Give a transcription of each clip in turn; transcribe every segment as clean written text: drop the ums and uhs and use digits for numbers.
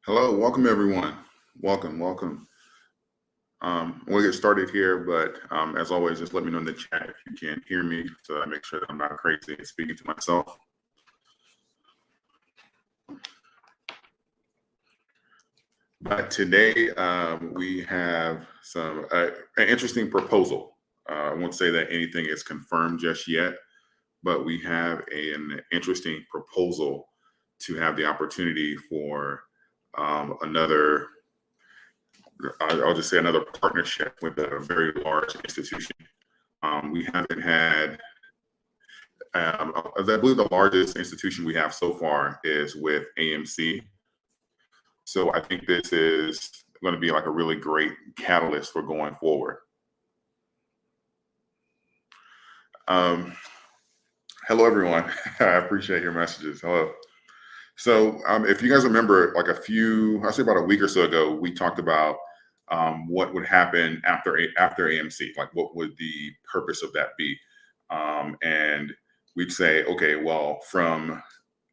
Hello, welcome everyone. Welcome. We'll get started here, but as always, just let me know in the chat if you can't hear me so I make sure that I'm not crazy and speaking to myself. But today we have an interesting proposal. I won't say that anything is confirmed just yet, but we have an interesting proposal to have the opportunity for another I'll just say another partnership with a very large institution. We haven't had, I believe the largest institution we have so far is with AMC. So I think this is going to be like a really great catalyst for going forward. Hello, everyone. I appreciate your messages. Hello. So if you guys remember, like I'll say about a week or so ago, we talked about what would happen after AMC, like what would the purpose of that be? And we'd say, okay, well, from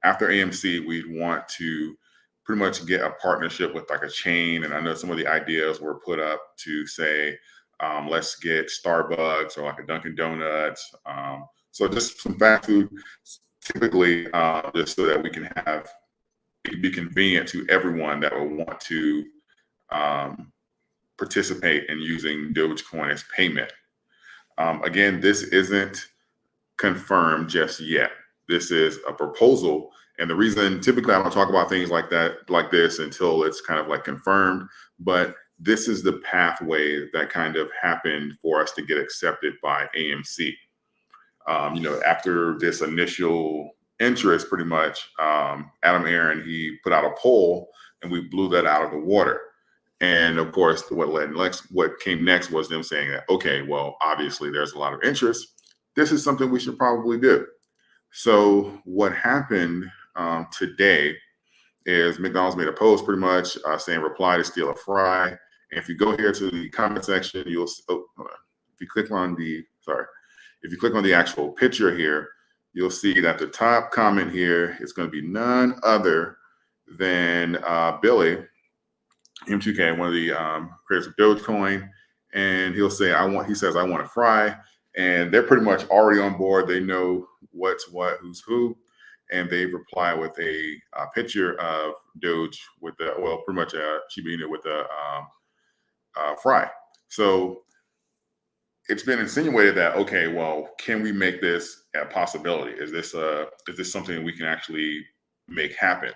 after AMC, we'd want to pretty much get a partnership with like a chain. And I know some of the ideas were put up to say, let's get Starbucks or like a Dunkin' Donuts. So just some fast food, typically just so that we can have it can be convenient to everyone that will want to participate in using Dogecoin as payment. Again, this isn't confirmed just yet. This is a proposal. And the reason typically I don't talk about things like this until it's kind of like confirmed, but this is the pathway that kind of happened for us to get accepted by AMC. After this initial interest, pretty much, Adam Aaron, he put out a poll and we blew that out of the water. And of course, what came next was them saying that, okay, well, obviously there's a lot of interest. This is something we should probably do. So what happened today is McDonald's made a post pretty much saying reply to steal a fry. And if you go here to the comment section, if you click on the actual picture here, you'll see that the top comment here is going to be none other than Billy M2K, one of the creators of Dogecoin, and he says, I want a fry. And they're pretty much already on board. They know what's what, who's who. And they reply with a picture of Doge with pretty much Shiba Inu with a fry. So it's been insinuated that, okay, well, can we make this a possibility? Is this something we can actually make happen?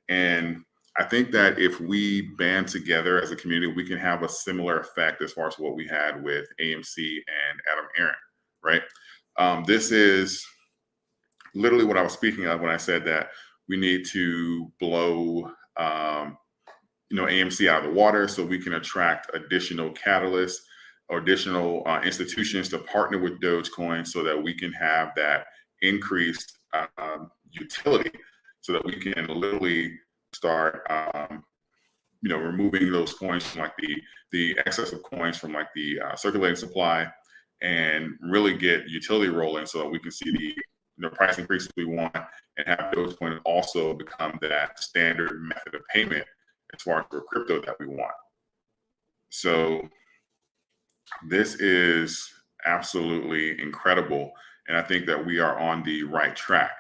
And I think that if we band together as a community, we can have a similar effect as far as what we had with AMC and Adam Aaron, right? This is literally what I was speaking of when I said that we need to blow, AMC out of the water so we can attract additional catalysts or additional institutions to partner with Dogecoin so that we can have that increased utility so that we can literally start removing those coins from like the excess of coins from like the circulating supply and really get utility rolling so that we can see the price increases we want and have Dogecoin also become that standard method of payment as far as the crypto that we want. So this is absolutely incredible. And I think that we are on the right track.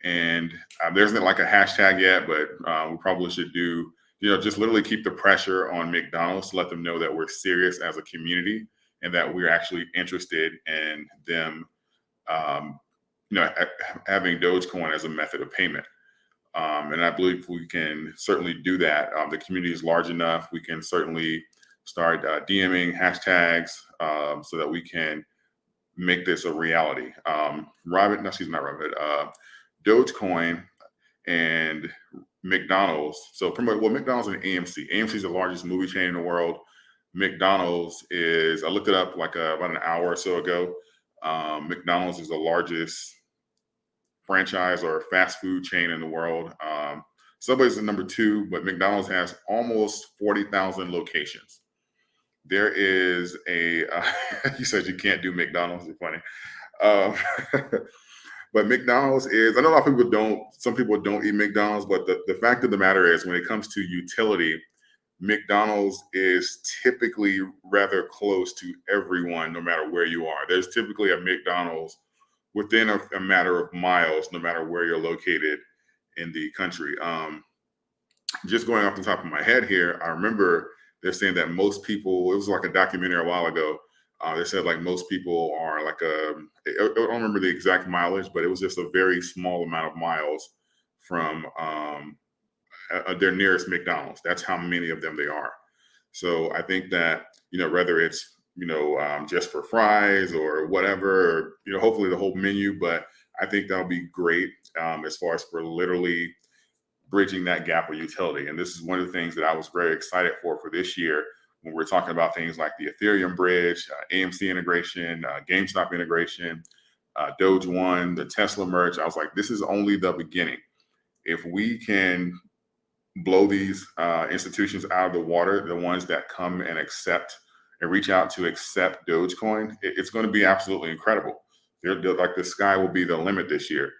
And there isn't like a hashtag yet, but we probably should do, just literally keep the pressure on McDonald's to let them know that we're serious as a community and that we're actually interested in them, having Dogecoin as a method of payment. And I believe we can certainly do that. The community is large enough. We can certainly start DMing hashtags so that we can make this a reality. Dogecoin and McDonald's. So McDonald's and AMC. AMC is the largest movie chain in the world. McDonald's is, I looked it up like about an hour or so ago. McDonald's is the largest franchise or fast food chain in the world. Subway's the number 2, but McDonald's has almost 40,000 locations. There is you said you can't do McDonald's. It's funny. But McDonald's is, I know a lot of people don't, some people don't eat McDonald's, but the fact of the matter is when it comes to utility, McDonald's is typically rather close to everyone, no matter where you are. There's typically a McDonald's within a matter of miles, no matter where you're located in the country. Just going off the top of my head here, I remember they're saying that most people, it was like a documentary a while ago. They said like most people are like I don't remember the exact mileage, but it was just a very small amount of miles from their nearest McDonald's. That's how many of them they are. So I think that, whether it's, just for fries or whatever, or, hopefully the whole menu, but I think that'll be great as far as for literally bridging that gap with utility. And this is one of the things that I was very excited for this year when we're talking about things like the Ethereum bridge, AMC integration, GameStop integration, Doge One, the Tesla merge. I was like, this is only the beginning. If we can blow these institutions out of the water, the ones that come and accept and reach out to accept Dogecoin, it's going to be absolutely incredible. They're like the sky will be the limit this year.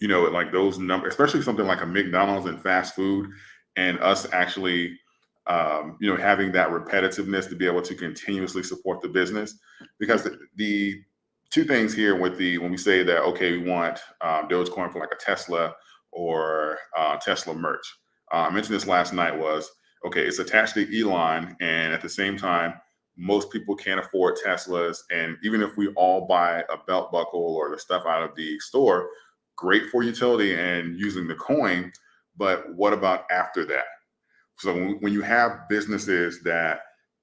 Like those numbers, especially something like a McDonald's and fast food, and us actually, having that repetitiveness to be able to continuously support the business. Because the two things here with when we say that, okay, we want Dogecoin for like a Tesla or Tesla merch. I mentioned this last night was, okay, it's attached to Elon, and at the same time, most people can't afford Teslas. And even if we all buy a belt buckle or the stuff out of the store, great for utility and using the coin, but what about after that? So when you have businesses that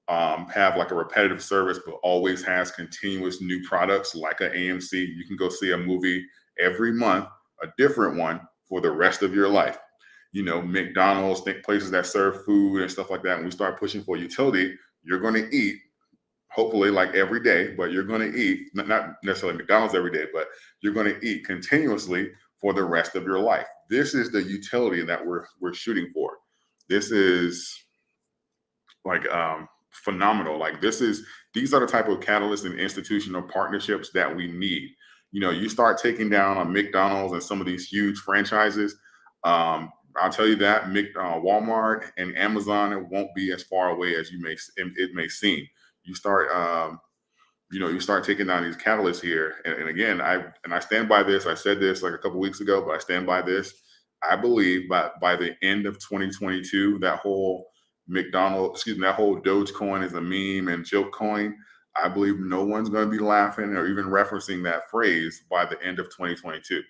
have like a repetitive service, but always has continuous new products like an AMC, you can go see a movie every month, a different one for the rest of your life. McDonald's, places that serve food and stuff like that. When we start pushing for utility, you're going to eat, hopefully like every day, but you're going to eat, not necessarily McDonald's every day, but you're going to eat continuously for the rest of your life. This is the utility that we're shooting for. This is like phenomenal. Like these are the type of catalysts and institutional partnerships that we need. You start taking down a McDonald's and some of these huge franchises. I'll tell you that Walmart and Amazon, it won't be as far away as it may seem. You start, you start taking down these catalysts here. And again, I stand by this. I said this like a couple weeks ago, but I stand by this. I believe by the end of 2022, that whole that whole Dogecoin is a meme and joke coin. I believe no one's going to be laughing or even referencing that phrase by the end of 2022.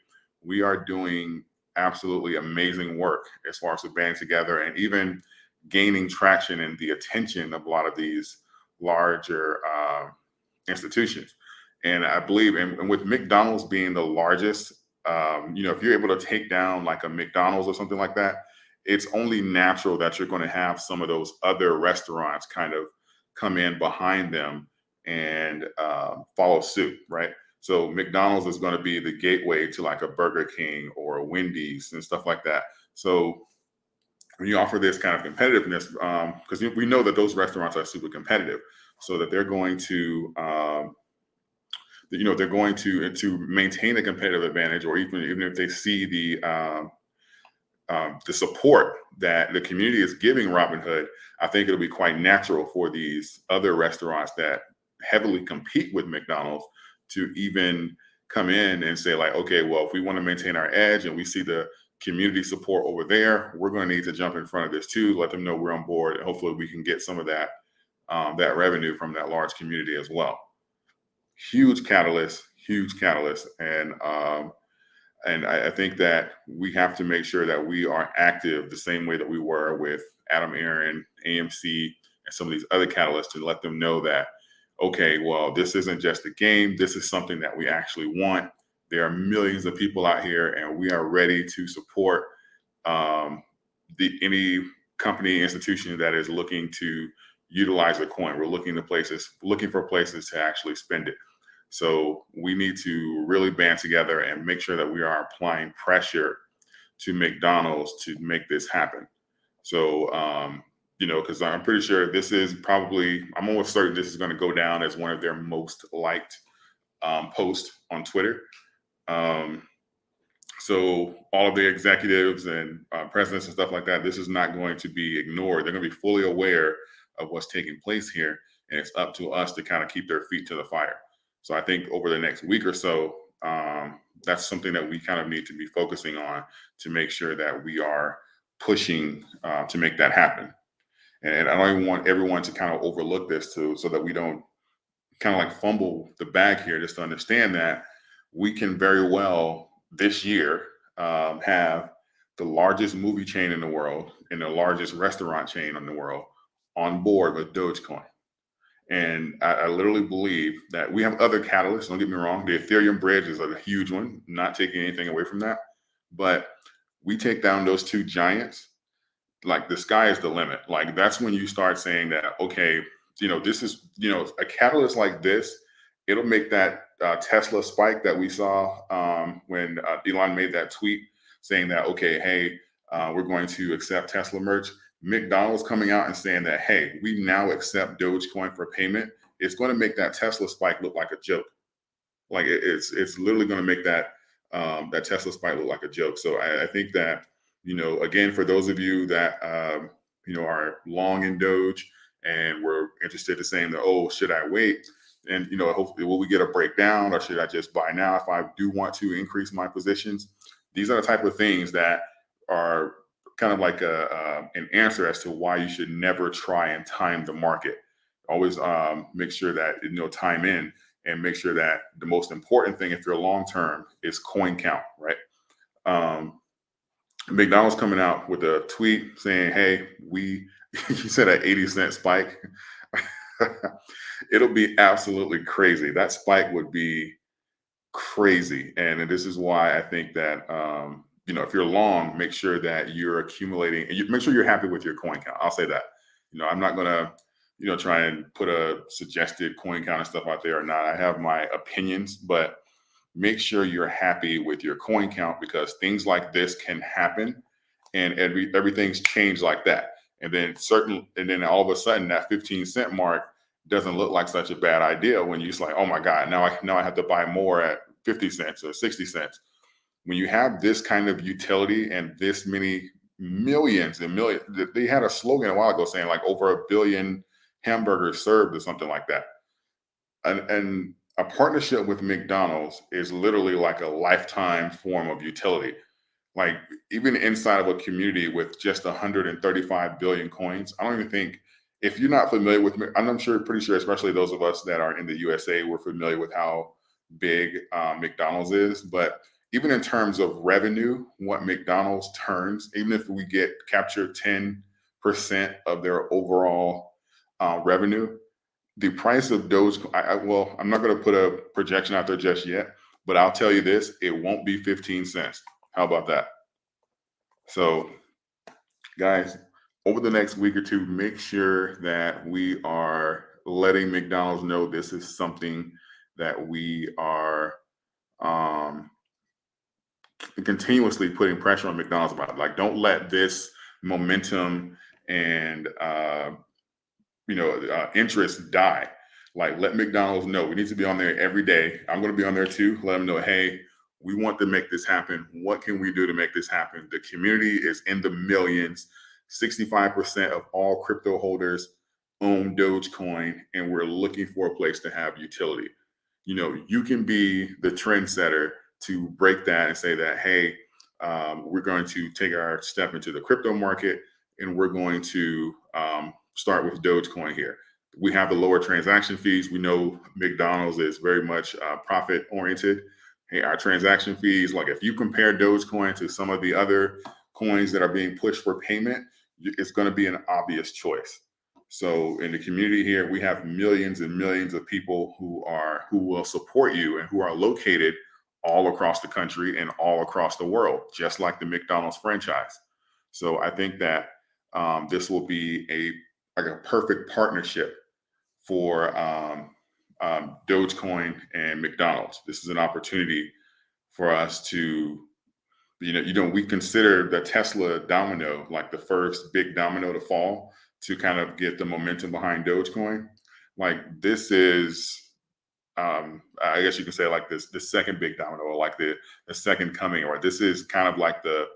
We are doing absolutely amazing work as far as the band together and even gaining traction and the attention of a lot of these larger institutions. And I believe, and with McDonald's being the largest, if you're able to take down like a McDonald's or something like that, it's only natural that you're going to have some of those other restaurants kind of come in behind them and follow suit, right? So McDonald's is going to be the gateway to like a Burger King or a Wendy's and stuff like that. So when you offer this kind of competitiveness, because we know that those restaurants are super competitive, so that they're going to, they're going to maintain a competitive advantage, or even if they see the support that the community is giving Robinhood, I think it'll be quite natural for these other restaurants that heavily compete with McDonald's to even come in and say like, okay, well, if we want to maintain our edge and we see the community support over there, we're going to need to jump in front of this too, let them know we're on board, and hopefully we can get some of that that revenue from that large community as well. Huge catalyst, and I think that we have to make sure that we are active the same way that we were with Adam Aaron, AMC, and some of these other catalysts to let them know that, okay, well, this isn't just a game. This is something that we actually want. There are millions of people out here, and we are ready to support any company, institution that is looking to utilize the coin. We're looking for places to actually spend it. So we need to really band together and make sure that we are applying pressure to McDonald's to make this happen. So, because I'm pretty sure I'm almost certain this is going to go down as one of their most liked posts on Twitter. So all of the executives and presidents and stuff like that, this is not going to be ignored. They're going to be fully aware of what's taking place here, and it's up to us to kind of keep their feet to the fire. So I think over the next week or so, that's something that we kind of need to be focusing on to make sure that we are pushing to make that happen. And I don't even want everyone to kind of overlook this too, so that we don't kind of like fumble the bag here. Just to understand that we can very well this year have the largest movie chain in the world and the largest restaurant chain in the world on board with Dogecoin. And I literally believe that we have other catalysts. Don't get me wrong. The Ethereum bridge is a huge one, not taking anything away from that. But we take down those two giants, like the sky is the limit. Like that's when you start saying that, okay, this is, a catalyst like this, it'll make that Tesla spike that we saw when Elon made that tweet saying that, okay, hey, we're going to accept Tesla merch. McDonald's coming out and saying that, hey, we now accept Dogecoin for payment. It's going to make that Tesla spike look like a joke. Like it's literally going to make that that Tesla spike look like a joke. So I think that, again, for those of you that are long in Doge and we're interested in saying that, oh, should I wait? And hopefully, will we get a breakdown, or should I just buy now if I do want to increase my positions? These are the type of things that are kind of like an answer as to why you should never try and time the market. Always make sure that time in, and make sure that the most important thing if you're long term is coin count, right? McDonald's coming out with a tweet saying, hey, you said an 80-cent spike. It'll be absolutely crazy. That spike would be crazy. And this is why I think that, if you're long, make sure that you're accumulating, and make sure you're happy with your coin count. I'll say that. I'm not going to, try and put a suggested coin count and stuff out there or not. I have my opinions, but make sure you're happy with your coin count, because things like this can happen and everything's changed like that. And then all of a sudden that 15-cent mark doesn't look like such a bad idea when you're just like, oh my God, now I have to buy more at 50 cents or 60 cents. When you have this kind of utility and this many millions and millions, they had a slogan a while ago saying like over 1 billion hamburgers served or something like that. And a partnership with McDonald's is literally like a lifetime form of utility. Like even inside of a community with just 135 billion coins, I don't even think, if you're not familiar with, pretty sure, especially those of us that are in the USA, we're familiar with how big McDonald's is. But even in terms of revenue, what McDonald's turns, even if we capture 10% of their overall revenue, the price of Doge, I'm not going to put a projection out there just yet, but I'll tell you this, it won't be 15 cents. How about that? So, guys, over the next week or two, make sure that we are letting McDonald's know this is something that we are continuously putting pressure on McDonald's about. Like, don't let this momentum and interest die. Like, let McDonald's know we need to be on there every day. I'm going to be on there too. Let them know, hey, we want to make this happen. What can we do to make this happen? The community is in the millions. 65% of all crypto holders own Dogecoin, and we're looking for a place to have utility. You can be the trendsetter to break that and say that, hey, we're going to take our step into the crypto market, and we're going to start with Dogecoin here. We have the lower transaction fees. We know McDonald's is very much profit oriented. Hey, our transaction fees, like if you compare Dogecoin to some of the other coins that are being pushed for payment, it's going to be an obvious choice. So in the community here, we have millions and millions of people who will support you and who are located all across the country and all across the world, just like the McDonald's franchise. So I think that this will be a perfect partnership for Dogecoin and McDonald's. This is an opportunity for us to, we consider the Tesla domino like the first big domino to fall to kind of get the momentum behind Dogecoin. Like this is I guess you can say like this, the second big domino, or like the second coming, or this is kind of like the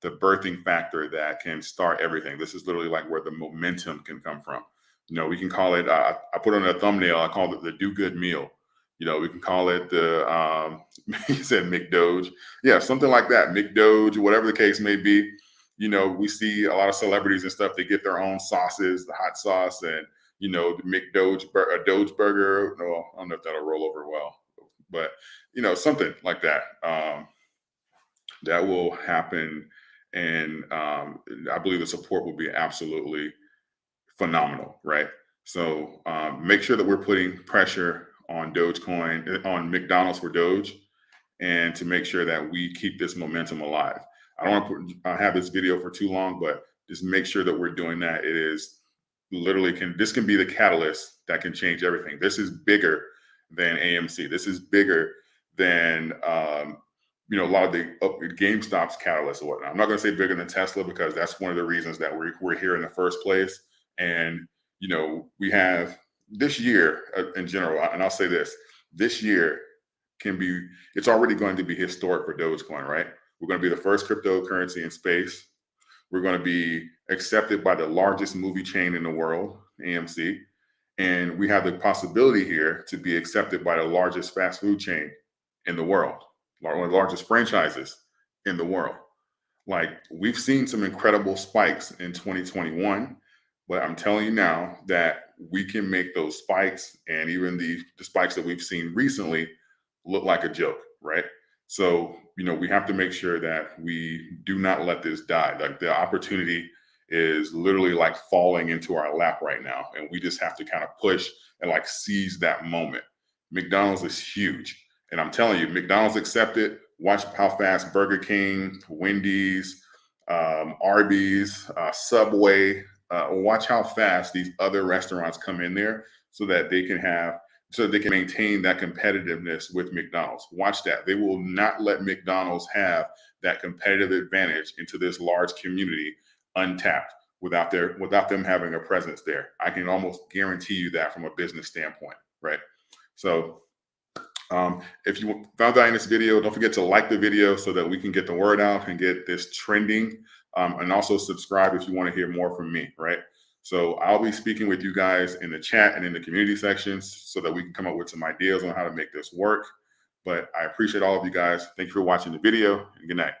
birthing factor that can start everything. This is literally like where the momentum can come from. You know, we can call it, I put on a thumbnail, I call it the do good meal. You know, we can call it the, he said McDoge. Yeah, something like that, McDoge, whatever the case may be. You know, we see a lot of celebrities and stuff, they get their own sauces, the hot sauce, and, you know, the McDoge, a Doge burger. No, I don't know if that'll roll over well, but, you know, something like that. That will happen. And I believe the support will be absolutely phenomenal, right? So make sure that we're putting pressure on Dogecoin, on McDonald's for Doge, and to make sure that we keep this momentum alive. I don't want to have this video for too long, but just make sure that we're doing that. It is literally this can be the catalyst that can change everything. This is bigger than AMC. This is bigger than you know, a lot of the GameStop's catalyst or whatnot. I'm not going to say bigger than Tesla, because that's one of the reasons that we're here in the first place. And you know, we have this year in general, and I'll say this year it's already going to be historic for Dogecoin, right? We're going to be the first cryptocurrency in space. We're going to be accepted by the largest movie chain in the world, AMC. And we have the possibility here to be accepted by the largest fast food chain in the world, one of the largest franchises in the world. Like, we've seen some incredible spikes in 2021, but I'm telling you now that we can make those spikes, and even the spikes that we've seen recently, look like a joke, right? So, you know, we have to make sure that we do not let this die. Like, the opportunity is literally like falling into our lap right now, and we just have to kind of push and like seize that moment. McDonald's is huge, and I'm telling you, McDonald's accepted. Watch how fast Burger King, Wendy's, Arby's, Subway, watch how fast these other restaurants come in there, so that they can maintain that competitiveness with McDonald's. Watch that. They will not let McDonald's have that competitive advantage into this large community untapped without them having a presence there. I can almost guarantee you that from a business standpoint, right? So if you found value in this video, don't forget to like the video so that we can get the word out and get this trending. And also subscribe if you want to hear more from me, right? So I'll be speaking with you guys in the chat and in the community sections so that we can come up with some ideas on how to make this work. But I appreciate all of you guys. Thank you for watching the video, and good night.